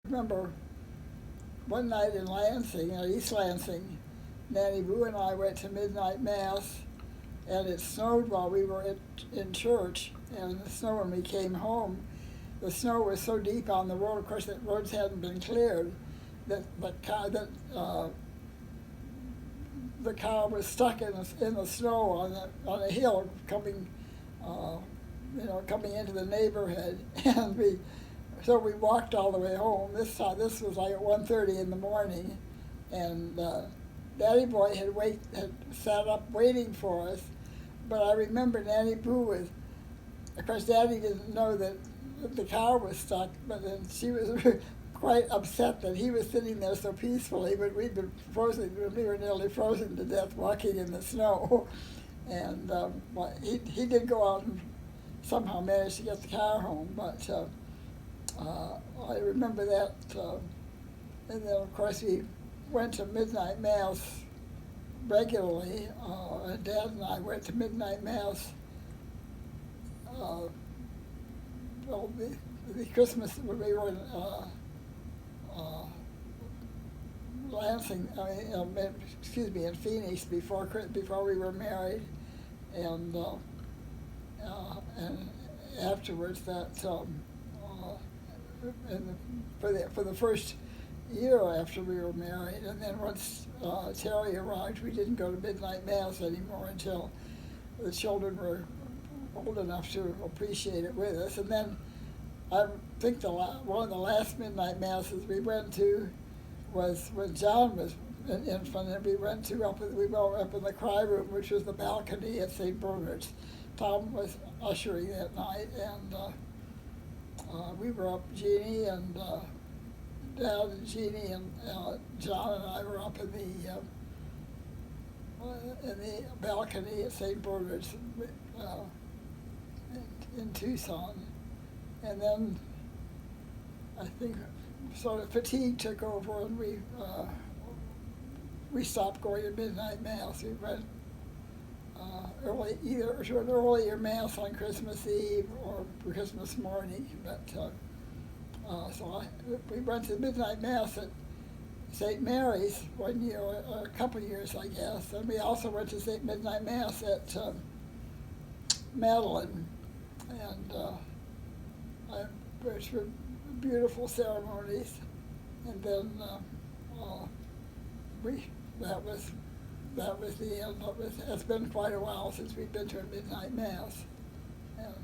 remember one night in Lansing, East Lansing, Nanny Boo and I went to midnight mass, and it snowed while we were in church, and the snow when we came home. The snow was so deep on the road, of course, that roads hadn't been cleared, that the car was stuck in the snow on a hill coming, coming into the neighborhood, and we walked all the way home. This was like at 1:30 in the morning, and Daddy Boy had sat up waiting for us, but I remember Nanny Boo was, of course, Daddy didn't know that the car was stuck, but then she was quite upset that he was sitting there so peacefully, but we'd been frozen, we were nearly frozen to death walking in the snow. And he did go out and somehow managed to get the car home, but I remember that. And then, of course, we went to midnight mass regularly. And Dad and I went to midnight mass. Well, the Christmas when we were in Lansing, in Phoenix before we were married, and afterwards for the first year after we were married, and then once Terry arrived, we didn't go to midnight mass anymore until the children were old enough to appreciate it with us. And then I think one of the last midnight masses we went to was when John was an infant, and we were up in the cry room, which was the balcony at St. Bernard's. Tom was ushering that night, and we were up, Jeannie and Dad and Jeannie and John and I were up in the balcony at St. Bernard's in Tucson. And then I think sort of fatigue took over, and we stopped going to midnight mass. We went either to an earlier mass on Christmas Eve or Christmas morning. But we went to midnight mass at St. Mary's one year, or a couple of years, I guess. And we also went to midnight mass at Madeline, and which were beautiful ceremonies. And then that was the end of it. It's been quite a while since we've been to a midnight mass, and